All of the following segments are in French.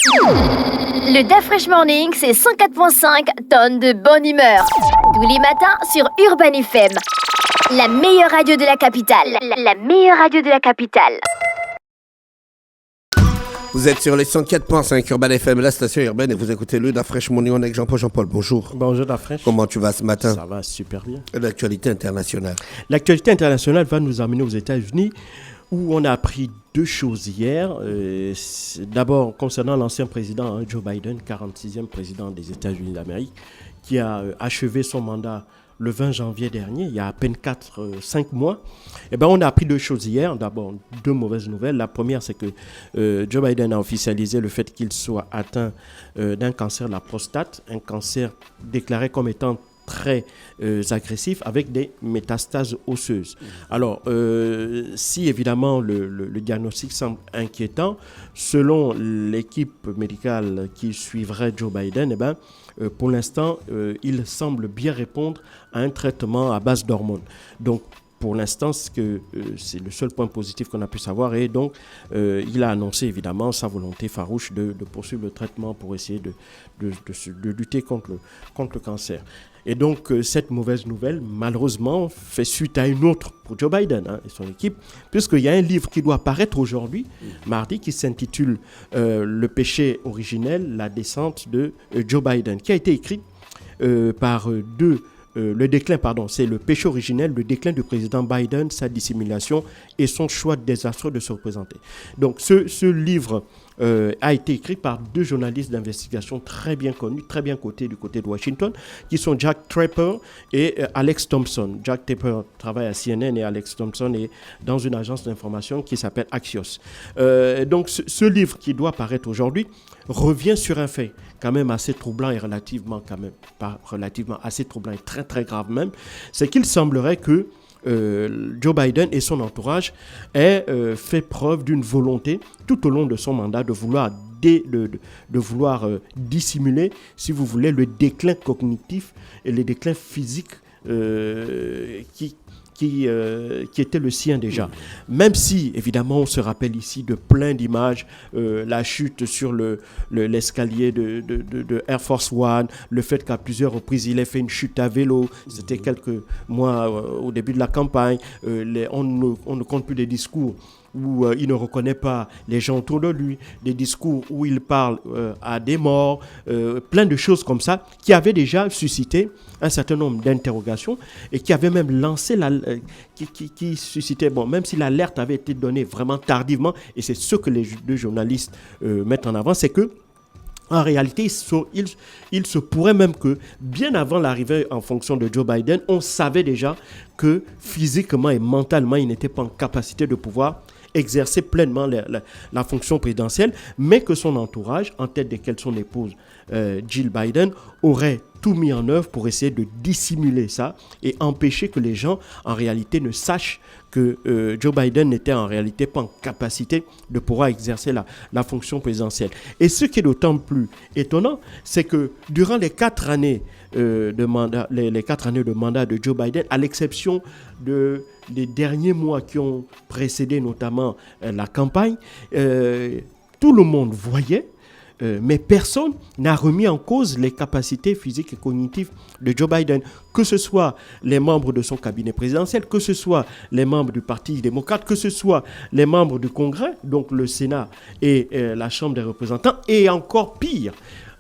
Le DAF Fresh Morning, c'est 104.5 tonnes de bonne humeur. Tous les matins sur Urban FM. La meilleure radio de la capitale. La meilleure radio de la capitale. Vous êtes sur les 104.5 Urban FM, la station urbaine, et vous écoutez le DAF Fresh Morning avec Jean-Paul. Jean-Paul, bonjour. Bonjour DAF Fresh. Comment tu vas ce matin? Ça va super bien. L'actualité internationale. L'actualité internationale va nous amener aux États-Unis, où on a appris deux choses hier. D'abord, concernant l'ancien président Joe Biden, 46e président des États-Unis d'Amérique, qui a achevé son mandat le 20 janvier dernier, il y a à peine 5 mois. On a appris deux choses hier. D'abord, deux mauvaises nouvelles. La première, c'est que Joe Biden a officialisé le fait qu'il soit atteint d'un cancer de la prostate, un cancer déclaré comme étant très agressif avec des métastases osseuses. Alors, si évidemment le diagnostic semble inquiétant, selon l'équipe médicale qui suivrait Joe Biden, pour l'instant, il semble bien répondre à un traitement à base d'hormones. Donc, pour l'instant, c'est le seul point positif qu'on a pu savoir. Et donc, il a annoncé évidemment sa volonté farouche de poursuivre le traitement pour essayer de lutter contre le cancer. Et donc, cette mauvaise nouvelle, malheureusement, fait suite à une autre pour Joe Biden et son équipe, puisqu'il y a un livre qui doit paraître aujourd'hui, mardi, qui s'intitule « Le péché originel, la descente de Joe Biden », qui a été écrit par le déclin, c'est le péché originel, le déclin du président Biden, sa dissimulation et son choix désastreux de se représenter. Donc, ce livre a été écrit par deux journalistes d'investigation très bien connus, très bien cotés du côté de Washington, qui sont Jack Trapper et Alex Thompson. Jack Trapper travaille à CNN et Alex Thompson est dans une agence d'information qui s'appelle Axios. Donc, ce livre qui doit paraître aujourd'hui revient sur un fait quand même assez troublant et assez troublant et très très grave même, c'est qu'il semblerait que Joe Biden et son entourage aient fait preuve d'une volonté tout au long de son mandat de vouloir dissimuler, si vous voulez, le déclin cognitif et le déclin physique qui était le sien déjà. Même si, évidemment, on se rappelle ici de plein d'images, la chute sur l'escalier de Air Force One, le fait qu'à plusieurs reprises, il ait fait une chute à vélo, c'était quelques mois au début de la campagne, on ne compte plus des discours où il ne reconnaît pas les gens autour de lui, des discours où il parle à des morts, plein de choses comme ça, qui avaient déjà suscité un certain nombre d'interrogations et qui avaient même lancé, qui suscitait, même si l'alerte avait été donnée vraiment tardivement, et c'est ce que les deux journalistes mettent en avant, c'est que en réalité, il se pourrait même que, bien avant l'arrivée en fonction de Joe Biden, on savait déjà que physiquement et mentalement, il n'était pas en capacité de pouvoir exercer pleinement la fonction présidentielle, mais que son entourage, en tête desquels son épouse Jill Biden, aurait tout mis en œuvre pour essayer de dissimuler ça et empêcher que les gens, en réalité, ne sachent que Joe Biden n'était en réalité pas en capacité de pouvoir exercer la fonction présidentielle. Et ce qui est d'autant plus étonnant, c'est que durant les 4 années de mandat, les 4 années de mandat de Joe Biden, à l'exception des derniers mois qui ont précédé notamment la campagne, tout le monde voyait, mais personne n'a remis en cause les capacités physiques et cognitives de Joe Biden, que ce soit les membres de son cabinet présidentiel, que ce soit les membres du Parti démocrate, que ce soit les membres du Congrès, donc le Sénat et la Chambre des représentants, et encore pire,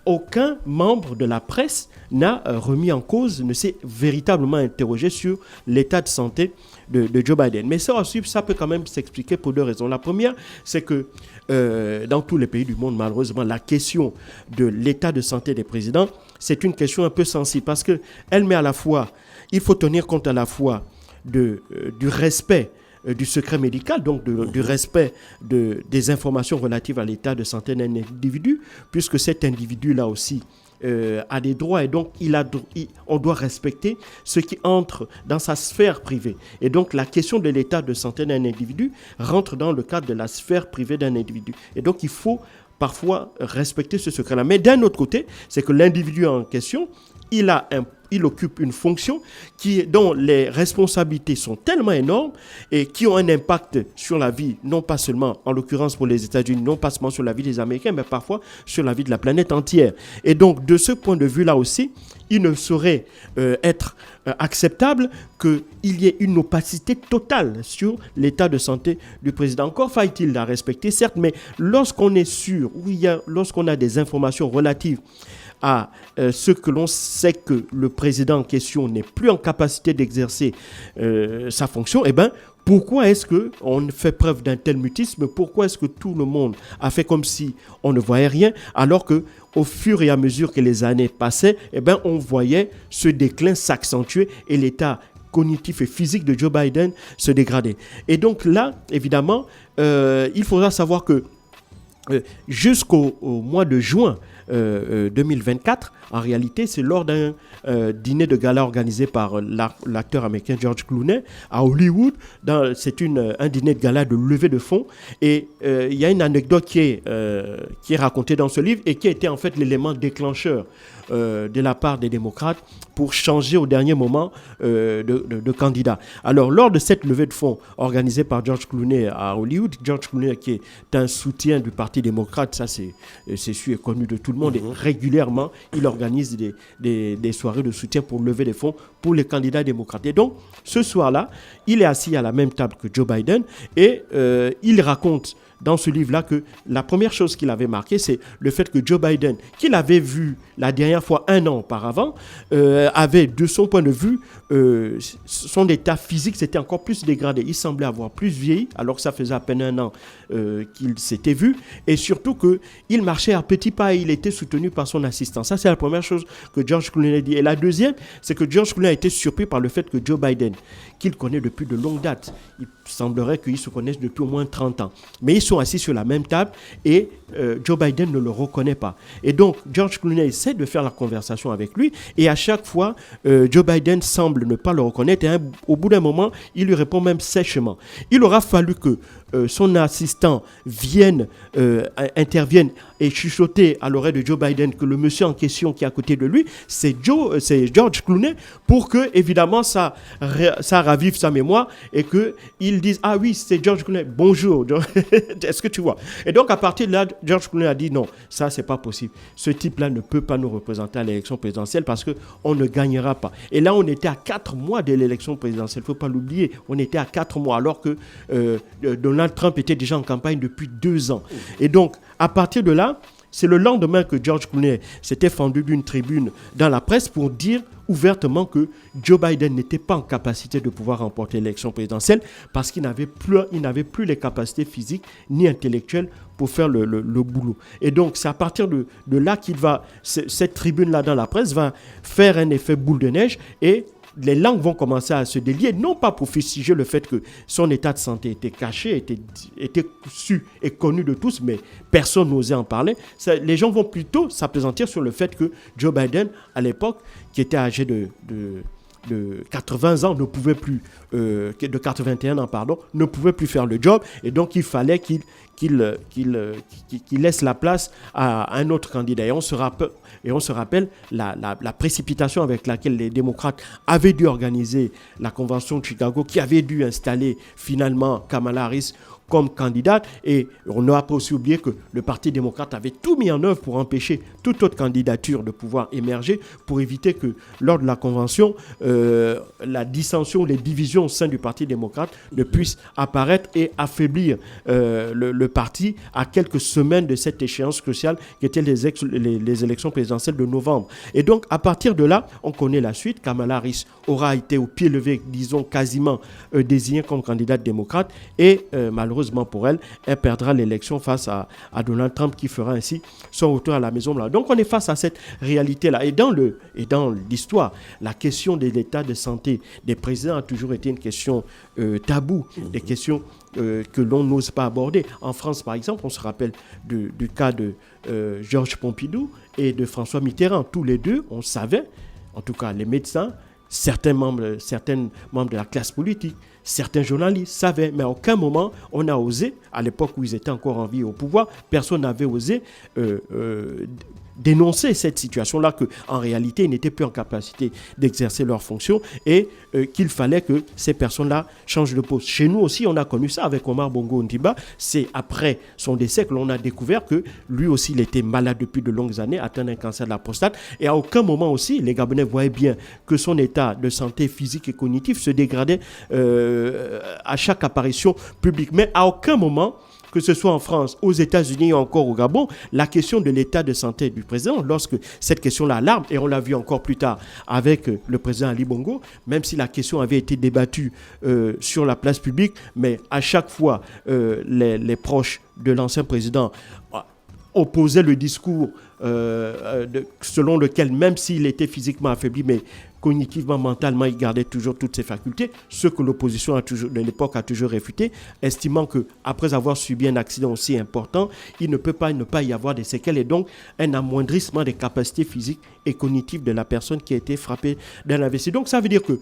aucun membre de la presse n'a remis en cause, ne s'est véritablement interrogé sur l'état de santé de Joe Biden. Mais ça peut quand même s'expliquer pour deux raisons. La première, c'est que dans tous les pays du monde, malheureusement, la question de l'état de santé des présidents, c'est une question un peu sensible parce qu'elle met à la fois, il faut tenir compte à la fois du respect du secret médical, donc du respect des informations relatives à l'état de santé d'un individu, puisque cet individu-là aussi a des droits et donc on doit respecter ce qui entre dans sa sphère privée. Et donc la question de l'état de santé d'un individu rentre dans le cadre de la sphère privée d'un individu. Et donc il faut parfois respecter ce secret-là. Mais d'un autre côté, c'est que l'individu en question, il il occupe une fonction dont les responsabilités sont tellement énormes et qui ont un impact sur la vie, non pas seulement, en l'occurrence pour les États-Unis, non pas seulement sur la vie des Américains, mais parfois sur la vie de la planète entière. Et donc, de ce point de vue-là aussi, il ne saurait être acceptable qu'il y ait une opacité totale sur l'état de santé du président. Encore faille-t-il la respecter, certes, mais lorsqu'on est sûr, lorsqu'on a des informations relatives à ce que l'on sait que le président en question n'est plus en capacité d'exercer sa fonction, eh bien, pourquoi est-ce qu'on fait preuve d'un tel mutisme? Pourquoi est-ce que tout le monde a fait comme si on ne voyait rien, alors que au fur et à mesure que les années passaient, eh ben, on voyait ce déclin s'accentuer et l'état cognitif et physique de Joe Biden se dégrader. Et donc là, évidemment, il faudra savoir que jusqu'au mois de juin 2024, en réalité, c'est lors d'un dîner de gala organisé par l'acteur américain George Clooney à Hollywood. C'est un dîner de gala de levée de fonds. Et il y a une anecdote qui est racontée dans ce livre et qui a été en fait l'élément déclencheur de la part des démocrates pour changer au dernier moment de candidat. Alors, lors de cette levée de fonds organisée par George Clooney à Hollywood, George Clooney qui est un soutien du Parti démocrate, ça c'est su et connu de tout le monde, et régulièrement, il organise des soirées de soutien pour lever des fonds pour les candidats démocrates. Et donc, ce soir-là, il est assis à la même table que Joe Biden et il raconte dans ce livre-là que la première chose qu'il avait marqué, c'est le fait que Joe Biden, qu'il avait vu la dernière fois 1 an auparavant, avait, de son point de vue, son état physique s'était encore plus dégradé. Il semblait avoir plus vieilli, alors que ça faisait à peine 1 an qu'il s'était vu. Et surtout qu'il marchait à petits pas et il était soutenu par son assistant. Ça, c'est la première chose que George Clooney a dit. Et la deuxième, c'est que George Clooney a été surpris par le fait que Joe Biden, qu'il connaît depuis de longues dates, il semblerait qu'ils se connaissent depuis au moins 30 ans. Mais ils sont assis sur la même table et Joe Biden ne le reconnaît pas. Et donc, George Clooney essaie de faire la conversation avec lui et à chaque fois, Joe Biden semble ne pas le reconnaître et au bout d'un moment, il lui répond même sèchement. Il aura fallu que son assistant intervienne et chuchoter à l'oreille de Joe Biden que le monsieur en question qui est à côté de lui, c'est George Clooney, pour que, évidemment, ça ravive sa mémoire et qu'il dise « Ah oui, c'est George Clooney, bonjour, est-ce que tu vois ?» Et donc, à partir de là, George Clooney a dit « Non, ça, c'est pas possible. Ce type-là ne peut pas nous représenter à l'élection présidentielle parce qu'on ne gagnera pas. » Et là, on était à 4 mois de l'élection présidentielle, il ne faut pas l'oublier. On était à 4 mois alors que Donald Trump était déjà en campagne depuis 2 ans. Et donc, à partir de là, c'est le lendemain que George Clooney s'était fendu d'une tribune dans la presse pour dire ouvertement que Joe Biden n'était pas en capacité de pouvoir remporter l'élection présidentielle parce qu'il n'avait plus les capacités physiques ni intellectuelles pour faire le boulot. Et donc, c'est à partir de là cette tribune-là dans la presse va faire un effet boule de neige et les langues vont commencer à se délier, non pas pour fustiger le fait que son état de santé était caché, était su et connu de tous, mais personne n'osait en parler. Les gens vont plutôt s'appesantir sur le fait que Joe Biden, à l'époque, qui était âgé de 80 ans, ne pouvait plus, de 81 ans, pardon, ne pouvait plus faire le job. Et donc, il fallait qu'il laisse la place à un autre candidat. Et on se rappelle la précipitation avec laquelle les démocrates avaient dû organiser la convention de Chicago, qui avait dû installer finalement Kamala Harris comme candidate. Et on n'a pas aussi oublié que le Parti démocrate avait tout mis en œuvre pour empêcher toute autre candidature de pouvoir émerger, pour éviter que lors de la convention, la dissension, les divisions au sein du Parti démocrate ne puissent apparaître et affaiblir le parti à quelques semaines de cette échéance cruciale qui était les élections présidentielles de novembre. Et donc, à partir de là, on connaît la suite. Kamala Harris aura été au pied levé, disons quasiment désignée comme candidate démocrate et malheureusement pour elle, elle perdra l'élection face à Donald Trump qui fera ainsi son retour à la Maison-Blanche. Donc, on est face à cette réalité-là. Et dans l'histoire, la question de l'état de santé des présidents a toujours été une question taboue, des questions que l'on n'ose pas aborder. En France, par exemple, on se rappelle du cas de Georges Pompidou et de François Mitterrand. Tous les deux, on savait, en tout cas les médecins, certains membres de la classe politique, certains journalistes savaient, mais à aucun moment on a osé, à l'époque où ils étaient encore en vie au pouvoir, personne n'avait osé dénoncé cette situation-là, qu'en réalité, ils n'étaient plus en capacité d'exercer leurs fonctions et qu'il fallait que ces personnes-là changent de poste. Chez nous aussi, on a connu ça avec Omar Bongo Ondimba. C'est après son décès que l'on a découvert que lui aussi, il était malade depuis de longues années, atteint d'un cancer de la prostate. Et à aucun moment aussi, les Gabonais voyaient bien que son état de santé physique et cognitif se dégradait à chaque apparition publique. Mais à aucun moment, que ce soit en France, aux États-Unis ou encore au Gabon, la question de l'état de santé du président, lorsque cette question-là alarme, et on l'a vu encore plus tard avec le président Ali Bongo, même si la question avait été débattue sur la place publique, mais à chaque fois, les proches de l'ancien président opposaient le discours selon lequel, même s'il était physiquement affaibli, mais cognitivement, mentalement, il gardait toujours toutes ses facultés, ce que l'opposition de l'époque a toujours réfuté, estimant qu'après avoir subi un accident aussi important, il ne peut pas ne pas y avoir des séquelles et donc un amoindrissement des capacités physiques et cognitives de la personne qui a été frappée d'un AVC. Donc ça veut dire que,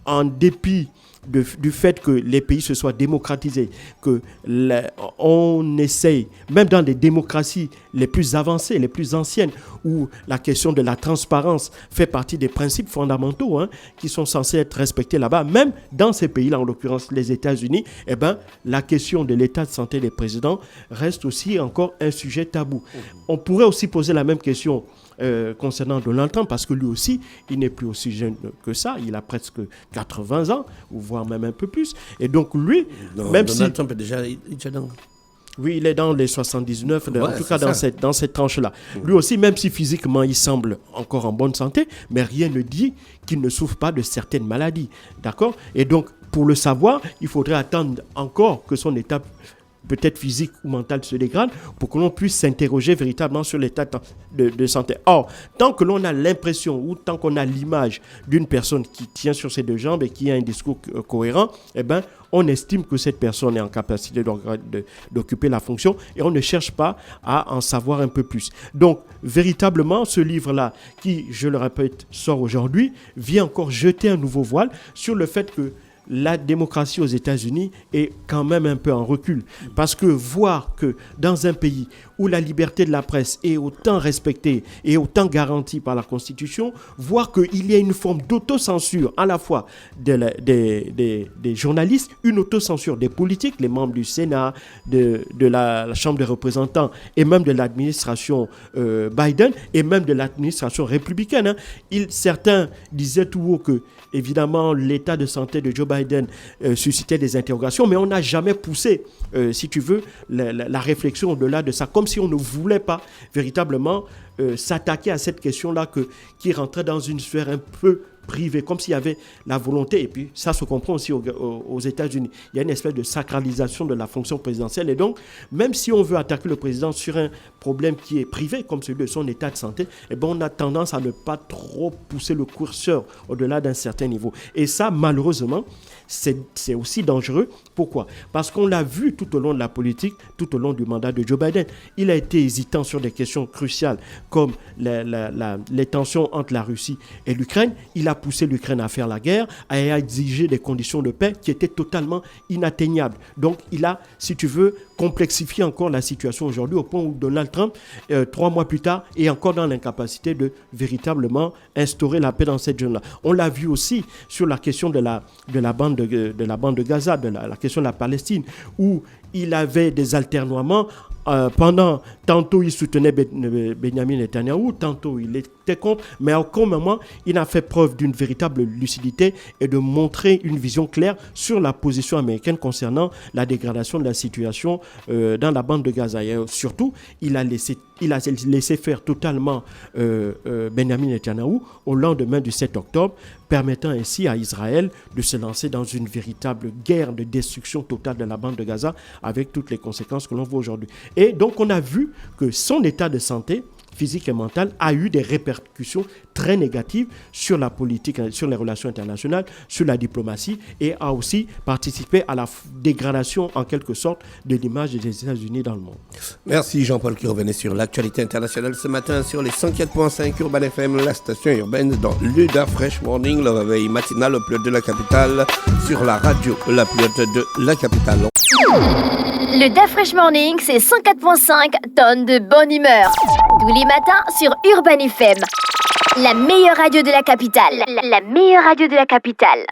en dépit du fait que les pays se soient démocratisés, qu'on essaye, même dans les démocraties les plus avancées, les plus anciennes, où la question de la transparence fait partie des principes fondamentaux qui sont censés être respectés là-bas, même dans ces pays-là, en l'occurrence les États-Unis, la question de l'état de santé des présidents reste aussi encore un sujet tabou. On pourrait aussi poser la même question concernant Donald Trump, parce que lui aussi, il n'est plus aussi jeune que ça, il a presque 80 ans, ou voire même un peu plus, et donc lui, Donald Trump est déjà dans... Oui, il est dans les 79, en tout cas dans cette tranche-là. Lui aussi, même si physiquement il semble encore en bonne santé, mais rien ne dit qu'il ne souffre pas de certaines maladies, d'accord? Et donc, pour le savoir, il faudrait attendre encore que son état peut-être physique ou mental se dégrade pour que l'on puisse s'interroger véritablement sur l'état de santé. Or, tant que l'on a l'impression ou tant qu'on a l'image d'une personne qui tient sur ses deux jambes et qui a un discours cohérent, on estime que cette personne est en capacité d'occuper la fonction et on ne cherche pas à en savoir un peu plus. Donc, véritablement, ce livre-là, qui, je le répète, sort aujourd'hui, vient encore jeter un nouveau voile sur le fait que la démocratie aux États-Unis est quand même un peu en recul. Parce que voir que dans un pays où la liberté de la presse est autant respectée et autant garantie par la Constitution, voir qu'il y a une forme d'autocensure à la fois des journalistes, une autocensure des politiques, les membres du Sénat, de la Chambre des représentants et même de l'administration Biden et même de l'administration républicaine. Certains disaient tout haut que, évidemment, l'état de santé de Joe Biden suscitait des interrogations, mais on n'a jamais poussé, si tu veux, la réflexion au-delà de ça, comme si on ne voulait pas véritablement s'attaquer à cette question-là qui rentrait dans une sphère un peu privée, comme s'il y avait la volonté, et puis ça se comprend aussi aux États-Unis. Il y a une espèce de sacralisation de la fonction présidentielle, et donc, même si on veut attaquer le président sur un problème qui est privé, comme celui de son état de santé, on a tendance à ne pas trop pousser le curseur au-delà d'un certain niveau. Et ça, malheureusement, c'est aussi dangereux. Pourquoi? Parce qu'on l'a vu tout au long de la politique, tout au long du mandat de Joe Biden. Il a été hésitant sur des questions cruciales comme les tensions entre la Russie et l'Ukraine. Il a poussé l'Ukraine à faire la guerre, à exiger des conditions de paix qui étaient totalement inatteignables. Donc, il a, si tu veux, complexifié encore la situation aujourd'hui au point où Donald Trump, 3 mois plus tard, est encore dans l'incapacité de véritablement instaurer la paix dans cette zone-là. On l'a vu aussi sur la question de la bande de Gaza, de la question de la Palestine, où il avait des alternoiements. Tantôt il soutenait Benjamin Netanyahou, tantôt il était contre, mais à aucun moment il n'a fait preuve d'une véritable lucidité et de montrer une vision claire sur la position américaine concernant la dégradation de la situation dans la bande de Gaza. Et surtout, il a laissé faire totalement Benjamin Netanyahou au lendemain du 7 octobre, permettant ainsi à Israël de se lancer dans une véritable guerre de destruction totale de la bande de Gaza avec toutes les conséquences que l'on voit aujourd'hui. Et donc on a vu que son état de santé physique et mentale a eu des répercussions très négatives sur la politique, sur les relations internationales, sur la diplomatie et a aussi participé à la dégradation en quelque sorte de l'image des États-Unis dans le monde. Merci Jean-Paul qui revenait sur l'actualité internationale ce matin sur les 104.5 Urban FM, la station urbaine dans l'UDA Fresh Morning, le réveil matinal au plus haut de la capitale sur la radio la plus haute de la capitale. Le DAF Fresh Morning, c'est 104.5 tonnes de bonne humeur. Tous les matins sur Urban FM. La meilleure radio de la capitale. La meilleure radio de la capitale.